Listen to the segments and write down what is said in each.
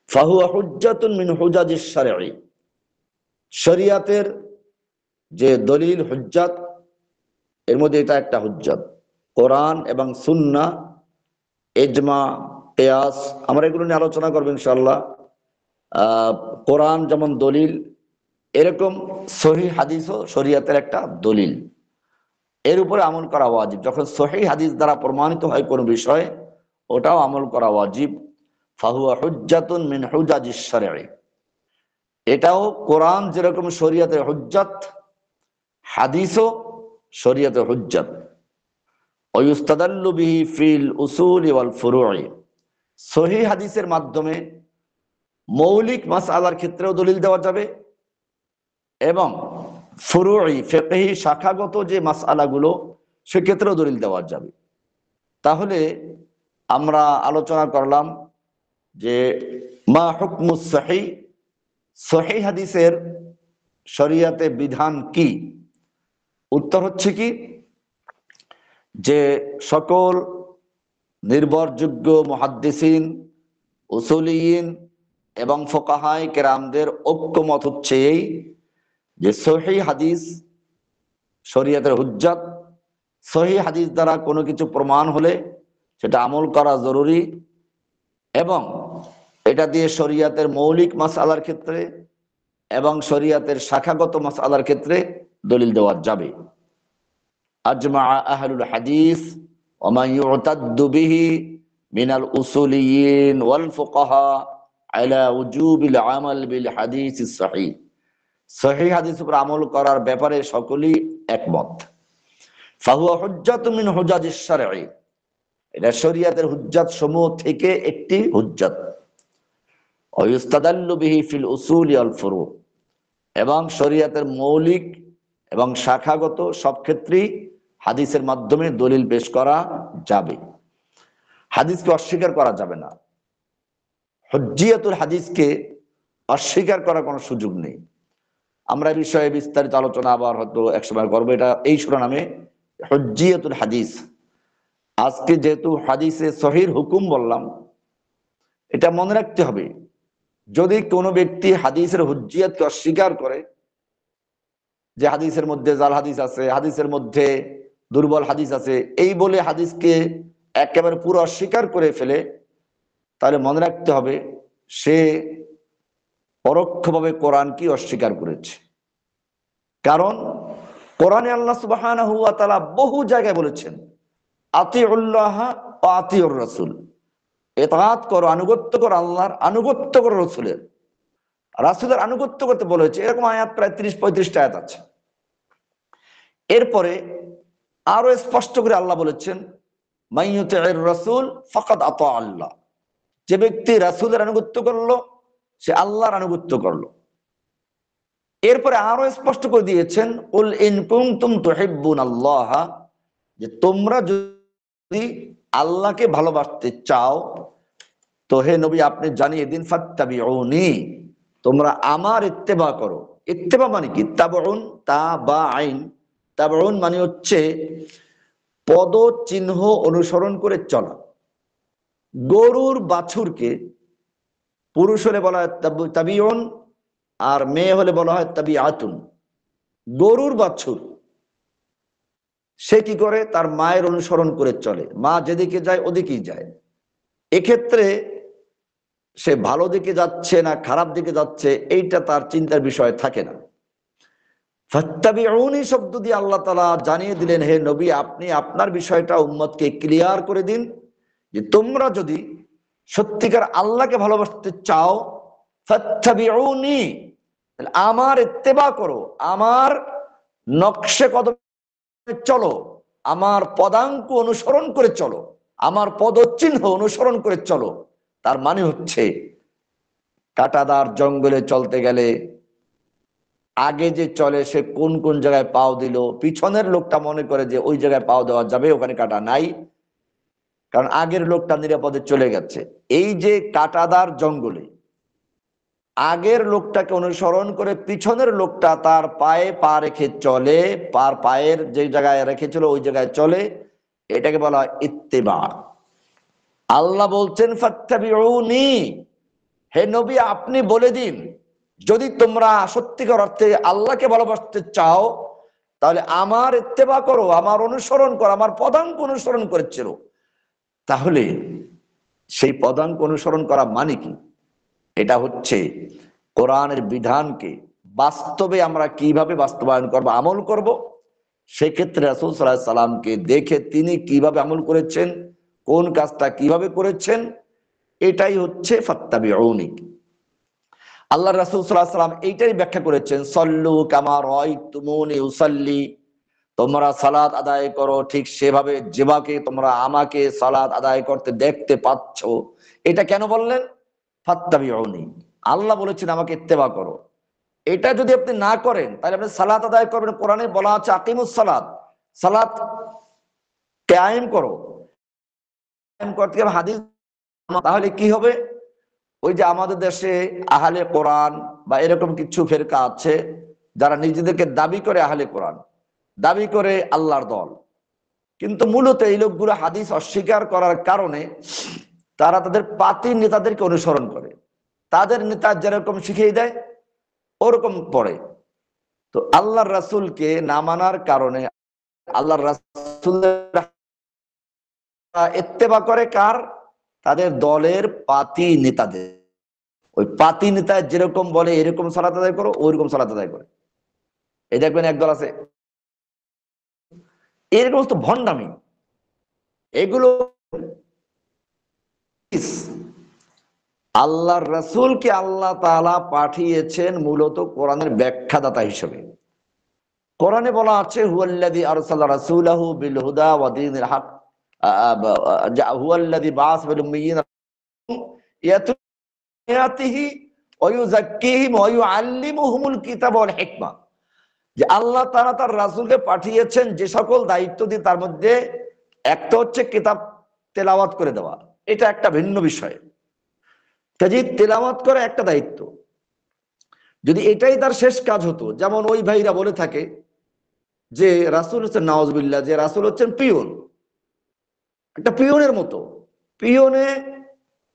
ফাহুয়া হুজ্জাতুন মিন হুজাজিশ শারঈ, শরিয়াতের যে দলিল হুজ্জাত, এর মধ্যে এটা একটা হুজ্জাত। কোরআন এবং সুন্নাহ, ইজমা, কিয়াস, আমরা এগুলো নিয়ে আলোচনা করবো ইনশাআল্লাহ। কোরআন যেমন দলিল, এরকম সহিহ হাদিসও শরিয়াতের একটা দলিল। এর উপরে আমল করা ওয়াজিব। যখন সহিহ হাদিস দ্বারা প্রমাণিত হয় কোন বিষয়, ওটাও আমল করা ওয়াজিব। ফাহুয়া হুজ্জাতুন মিন হুজাজিশ শারঈ, এটাও কোরআন যেরকম শরিয়াতের হুজ্জাত, হাদিসও শরিয়াতের হুজ্জাত। ওয়ুস্তাদাল্লু বিহি ফিল উসুলি ওয়াল ফুরুই, সহিহ হাদিসের মাধ্যমে মৌলিক মাসআলার ক্ষেত্রেও দলিল দেওয়া যাবে, এবং ফুরুই ফিকহি শাখাগত যে মাসআলাগুলো সেক্ষেত্রেও দলিল দেওয়া যাবে। তাহলে আমরা আলোচনা করলাম যে মা হুকমুস সহিহ, সহিহ হাদিসের শরিয়াতে বিধান কি। উত্তর হচ্ছে কি, যে সকল নির্ভরযোগ্য মুহাদ্দিসিন, উসুলিয়িন এবং ফুকাহায়ে কেরামদের ঐক্যমত হচ্ছে এই যে সহিহ হাদিস শরিয়াতের হুজ্জাত। সহিহ হাদিস দ্বারা কোনো কিছু প্রমাণ হলে সেটা আমল করা জরুরি, এবং এটা দিয়ে শরিয়াতের মৌলিক মাসআলার ক্ষেত্রে এবং শরিয়াতের শাখাগত মাসআলার ক্ষেত্রে দলিল দেওয়া যাবে। আজমা আহলুল হাদিস ওয়া মান ইউতাদ্দু বিহি মিনাল উসুলিয়িন ওয়াল ফুকাহা আলা উজুবিল আমাল বিল হাদিসিস সহিহ, সহিহ হাদিসের উপর আমল করার ব্যাপারে সকলেই একমত। ফাহুয়া হুজ্জাতুন মিন হুজাজিশ শারঈ, এটা শরিয়াতের হুজ্জাত সমূহ থেকে একটি হুজ্জাত। ওয়ুস্তাদাল্লু বিহি ফিল উসুলি ওয়াল ফুরু, এবং শরিয়াতের মৌলিক এবং শাখাগত সব ক্ষেত্রেই হাদিসের মাধ্যমে দলিল পেশ করা যাবে। হাদিসকে অস্বীকার করা যাবে না। হুজ্জিয়াতুল হাদিসকে অস্বীকার করার কোনো সুযোগ নেই। আমরা এই বিষয়ে বিস্তারিত আলোচনা আবার হয়তো একসময় করবো। এটা এই শিরোনামে হুজ্জিয়াতুল হাদিস। আজকে যেহেতু হাদিসে সহিহ হুকুম বললাম, এটা মনে রাখতে হবে, যদি কোনো ব্যক্তি হাদিসের হুজ্জিয়াতকে অস্বীকার করে, যে হাদিসের মধ্যে জাল হাদিস আছে, হাদিসের মধ্যে দুর্বল হাদিস আছে, এই বলে হাদিসকে একেবারে পুরো অস্বীকার করে ফেলে, তাহলে মনে রাখতে হবে সে পরোক্ষভাবে কোরআনকে অস্বীকার করেছে। কারণ কোরআনে আল্লাহ সুবহানাহু ওয়া তাআলা বহু জায়গায় বলেছেন, আতিউল্লাহ ওয়া আতিউর রাসূল, ইতাআত করো, আনুগত্য করো আল্লাহর, আনুগত্য করো রাসূলের। রাসূলের আনুগত্য করতে বলেছে, এরকম আয়াত প্রায় 30-35টা আয়াত আছে। এরপরে আরো স্পষ্ট করে আল্লাহ বলেছেন, মাইয়ুতির রাসূল ফাকাদ আতা আল্লাহ, যে ব্যক্তি রাসূলের আনুগত্য করলো সে আল্লাহর আনুগত্য করলো। এরপরে আরো স্পষ্ট করে দিয়েছেন, কুল ইন কুনতুম তুহিব্বুনাল্লাহ, যে তোমরা যদি আল্লাহকে ভালোবাসতে চাও তো হে নবী আপনি জানিয়ে দিন, ফাত্তাবিউনি, তোমরা আমার ইত্তেবা করো। ইত্তেবা মানে কি? তাবউন, তা বা আইন। তাবউন মানে হচ্ছে পদ চিহ্ন অনুসরণ করে চলা। গরুর বাছুরকে পুরুষ হলে বলা হয় তাবিউন, আর মেয়ে হলে বলা হয় তাবিআতুন। গরুর বাছুর সে কি করে? তার মায়ের অনুসরণ করে চলে, মা যেদিকে যায় ওদিকেই যায়। এক্ষেত্রে সে ভালো দিকে যাচ্ছে না খারাপ দিকে যাচ্ছে এইটা তার চিন্তার বিষয় থাকে না। ফাত্তাবিউনি শব্দ দিয়ে আল্লাহ তাআলা জানিয়ে দিলেন, হে নবী আপনি আপনার বিষয়টা উম্মতকে ক্লিয়ার করে দিন, যে তোমরা যদি সত্যিকার আল্লাহকে ভালোবাসতে চাও, ফাত্তাবিউনি, আমার ইত্তেবা করো, আমার নকশে কদমে চলো, আমার পদাঙ্ক অনুসরণ করে চলো, আমার পদচিহ্ন অনুসরণ করে চলো। তার মানে হচ্ছে কাঁটাদার জঙ্গলে চলতে গেলে আগে যে চলে সে কোন কোন জায়গায় পাও দিল, পিছনের লোকটা মনে করে যে ওই জায়গায় পাও দেওয়া যাবে, ওখানে কাঁটা নাই, কারণ আগের লোকটা নিরাপদে চলে গেছে। এই যে কাঁটাদার জঙ্গলে আগের লোকটাকে অনুসরণ করে পিছনের লোকটা তার পায়ে পা রেখে চলে, পায়ের যে জায়গায় রেখেছিল ওই জায়গায় চলে, এটাকে বলা হয় ইত্তেবা। আল্লাহ বলছেন ফাত্তাবিউনি, হে নবী আপনি বলে দিন, যদি তোমরা সত্যিকার অর্থে আল্লাহকে ভালোবাসতে চাও তাহলে আমার ইত্তেবা করো, আমার অনুসরণ করো, আমার পদাঙ্ক অনুসরণ করেছিল। তাহলে সেই পদাঙ্ক অনুসরণ করা মানে কি? এটা হচ্ছে কোরআনের বিধানকে বাস্তবে আমরা কিভাবে বাস্তবায়ন করব, আমল করব। সেক্ষেত্রে রাসূল সাল্লাল্লাহু আলাইহি সাল্লামকে দেখে তিনি কিভাবে আমল করেছেন, কোন কাজটা কিভাবে করেছেন, এটাই হচ্ছে ফাত্তাবিউনি। আল্লাহ রাসূল সাল্লাল্লাহু আলাইহি সাল্লাম এইটাই ব্যাখ্যা করেছেন, সল্লু কামা রাআইতুমুনি উসাল্লি, তোমরা সালাত আদায় করো ঠিক সেভাবে যেভাবে তোমরা আমাকে সালাত আদায় করতে দেখতে পাচ্ছ। এটা কেন বললেন? ফাত্তাবিউনি, আল্লাহ বলেছেন আমাকে ইত্তেবা করো। এটা যদি আপনি না করেন তাহলে আপনি সালাত আদায় করবেন। কোরআনে বলা আছে আকিমুস সালাত, সালাত কায়েম করো, কায়েম করতে হবে হাদিস। তাহলে কি হবে? ওই যে আমাদের দেশে আহলে কোরআন বা এরকম কিছু ফেরকা আছে যারা নিজেদেরকে দাবি করে আহলে কোরআন, দাবি করে আল্লাহর দল, কিন্তু মূলত এই লোকগুলো হাদিস অস্বীকার করার কারণে তারা তাদের পাতি নেতাদেরকে অনুসরণ করে, তাদের নেতা যেরকম শিখিয়ে দেয় ওরকম পড়ে। তো আল্লাহর রাসূলকে না মানার কারণে আল্লাহর রাসূলের ইত্তেবা করে কার? তাদের দলের পাতি নেতাদের। ওই পাতি নেতা যেরকম বলে এরকম সালাত আদায় করো, ওইরকম সালাত আদায় করে। এই দেখবেন একদল আছে এরকম তো ভণ্ডামি, এগুলো আল্লাহর রাসূলকে আল্লাহ তাআলা পাঠিয়েছেন মূলত কোরআনের ব্যাখ্যাদাতা হিসেবে। কোরআনে বলা আছে হুয়াল্লাযী আরসালা রাসূলাহু বিল হুদা ওয়া দীনিল হক, হুয়াল্লাযী বাআসা ফিল উম্মিয়্যিনা ইয়াতুয়াতিহি ওয়া ইউযাক্কিহিম ওয়া ইউআল্লিমুহুমুল কিতাবা ওয়াল হিকমা। যে আল্লাহ তাআলা তার রাসূলকে পাঠিয়েছেন যে সকল দায়িত্ব দিয়ে, তার মধ্যে একটা হচ্ছে কিতাব তেলাওয়াত করে দেওয়া, এটা একটা ভিন্ন বিষয়। কাজেই তেলাওয়াত করা একটা দায়িত্ব। যদি এটাই তার শেষ কাজ হতো, যেমন ওই ভাইরা বলে থাকে যে রাসূল হচ্ছেন, নাউজুবিল্লাহ, যে রাসূল হচ্ছেন পিয়ন, একটা পিয়নের মতো। পিয়নে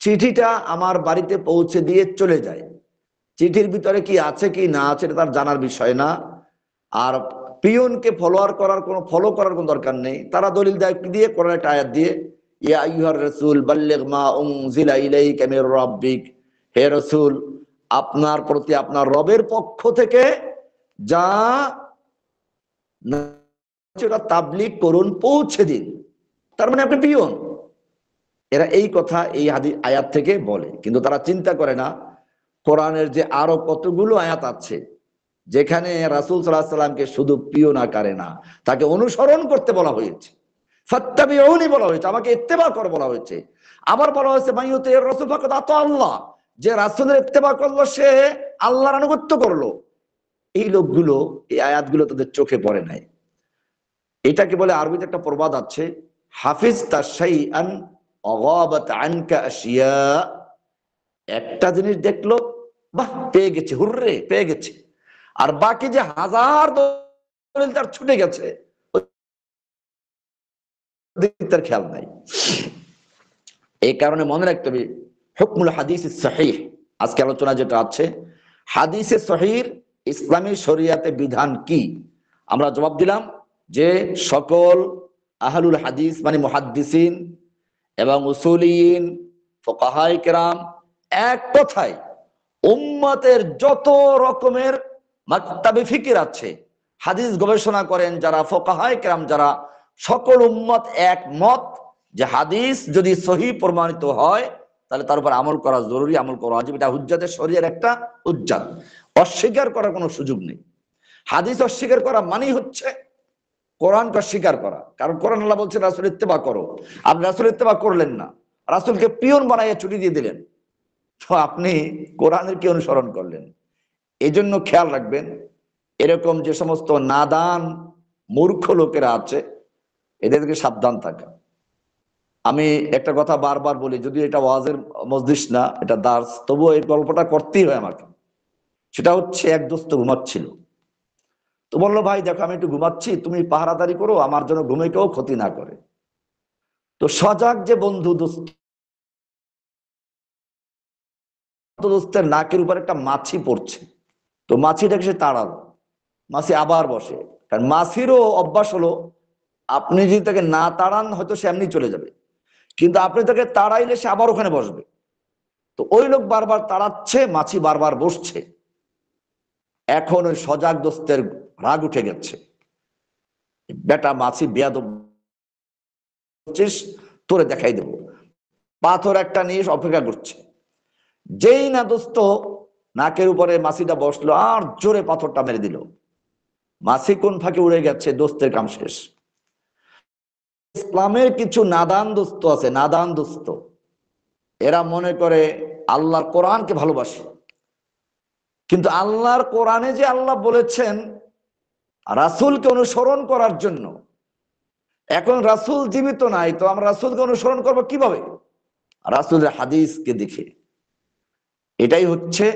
চিঠিটা আমার বাড়িতে পৌঁছে দিয়ে চলে যায়, চিঠির ভিতরে কি আছে কি না আছে এটা তার জানার বিষয় না। আর পিয়নকে ফলো করার কোনো দরকার নেই। তারা দলিল দিয়ে কোরআন একটা আয়াত দিয়ে, ইয়া আইয়ুহার রাসূল বাল্লিগ মা উনজিলা ইলাইকা মির রাব্বিক, হে রাসূল আপনার প্রতি আপনার রবের পক্ষ থেকে যা সেটা তাবলীগ করুন, পৌঁছে দিন। তার মানে আপনি পিয়ন। এরা এই কথা এই আয়াত থেকে বলে, কিন্তু তারা চিন্তা করে না কোরআনের যে আরো কতগুলো আয়াত আছে যেখানে রাসূল সাল্লাল্লাহু আলাইহি সাল্লামকে শুধু পিয়ন আকারে না, তাকে অনুসরণ করতে বলা হয়েছে, ফাত্তাবিউনি বলা হয়েছে, আমাকে ইত্তেবা কর বলা হয়েছে। আবার বলা হয়েছে মাইয়ুতির রাসূল ফাকাদ আতা আল্লাহ, যে রাসূলের ইত্তেবা করলো সে আল্লাহর আনুগত্য করলো। এই লোকগুলো এই আয়াতগুলো তাদের চোখে পড়ে নাই। এটাকে বলে, আরবিতে একটা প্রবাদ আছে, হাফিজতা শাইআন আগাবাত আনকা আশিয়া। একটা জিনিস দেখলো, বাহ পেয়ে গেছে, হুররে পেয়ে গেছে, আর বাকি যে হাজার দলিল তার ছুটে গেছে, তার খেয়াল নাই। এই কারণে মনে রাখতে হবে হুকমুল হাদিস সহিহ, আজকে আলোচনা যেটা আছে হাদিসে সহিহ ইসলামী শরিয়াতে বিধান কি। আমরা জবাব দিলাম যে সকল আহলুল হাদিস মানে মুহাদ্দিসিন এবং উসুলিয়িন, ফুকাহায়ে কেরাম এক কথায় উম্মতের যত রকমের মাকতাবে ফিকির আছে, হাদিস গবেষণা করেন যারা, ফুকাহায়ে কেরাম যারা, সকল উম্মত একমত যে হাদিস যদি সহি প্রমাণিত হয় তাহলে তার উপর আমল করা জরুরি, আমল করা ওয়াজিব। এটা হুজ্জাতে শরীয়তের একটা হুজ্জাত, অস্বীকার করার কোনো সুযোগ নেই। হাদিস অস্বীকার করা মানেই হচ্ছে কোরআনকে অস্বীকার করা। কারণ কোরআন আল্লাহ বলছেন রাসূল ইত্তেবা করো, আপনি রাসূল ইত্তেবা করলেন না, রাসূলকে পিয়ন বানাইয়া ছুটি দিয়ে দিলেন, তো আপনি কোরআনের কি অনুসরণ করলেন? এই জন্য খেয়াল রাখবেন এরকম যে সমস্ত নাদান মূর্খ লোকেরা আছে এদেরকে সাবধান থাকা। আমি একটা কথা বারবার বলি, যদি এটা ওয়াজের মজলিস না, এটা দার্স, তবুও এই গল্পটা করতেই হয় আমাকে। সেটা হচ্ছে এক দোস্ত ঘুমাচ্ছিল, তো বললো ভাই দেখো আমি একটু ঘুমাচ্ছি, তুমি পাহারাদারি করো আমার জন্য, ঘুমে কেউ ক্ষতি না করে। তো সজাগ যে বন্ধু দোস্ত দোস্তের নাকের উপর একটা মাছি পড়ছে, তো মাছিটাকে সে তাড়ালো, মাছি আবার বসে। কারণ মাছিরও অভ্যাস হলো, আপনি যদি তাকে না তাড়ান হয়তো সে এমনি চলে যাবে, কিন্তু আপনি তাকে তাড়াইলে সে আবার ওখানে বসবে। তো ওই লোক বারবার তাড়াচ্ছে, মাছি বারবার বসছে। এখন ওই সজাগ দোস্তের রাগ উঠে গেছে, বেটা মাছি বেয়াদব, তোরে দেখাই দেবো। পাথর একটা নিয়ে অপেক্ষা করছে। যেই না দোস্ত নাকের উপরে মাছিটা বসলো, আর জোরে পাথরটা মেরে দিল। মাছি কোন ফাঁকে উড়ে গেছে, দোস্তের কাম শেষ। ইসলামের কিছু নাদান দোস্ত আছে, নাদান দোস্ত, এরা মনে করে আল্লাহর কোরআনকে ভালোবাসে, কিন্তু আল্লাহর কোরআনে যে আল্লাহ বলেছেন রাসূলকে অনুসরণ করার জন্য, এখন রাসূল জীবিত নাই, তো আমরা রাসূলকে অনুসরণ করব কিভাবে? রাসূলের হাদিসকে দেখে। এটাই হচ্ছে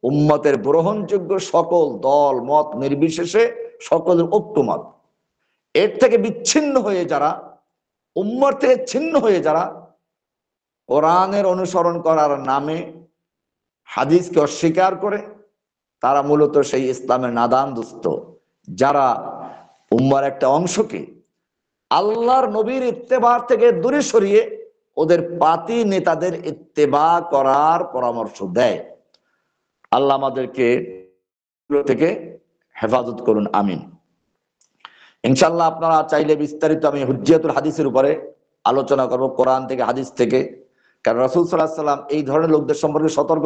উম্মতের গ্রহণযোগ্য সকল দল মত নির্বিশেষে সকলের ঐক্যমত। এর থেকে বিচ্ছিন্ন হয়ে যারা, উম্মত থেকে ছিন্ন হয়ে যারা কোরআনের অনুসরণ করার নামে হাদিসকে অস্বীকার করে, তারা মূলত সেই ইসলামের নাদান দোস্ত, যারা উম্মার একটা অংশকে আল্লাহর নবীর ইত্তেবা থেকে দূরে সরিয়ে ওদের পাতি নেতাদের ইত্তেবা করার পরামর্শ দেয়। আল্লাহ আমাদেরকে থেকে হেফাজত করুন, আমিন। ইনশাআল্লাহ আপনারা চাইলে বিস্তারিত আমি হুজ্জিয়াতুল হাদিসের উপরে আলোচনা করব, কোরআন থেকে হাদিস থেকে। কারণ রাসূল সাল্লাল্লাহু আলাইহি ওয়াসাল্লাম এই ধরনের লোকদের সম্পর্কে সতর্ক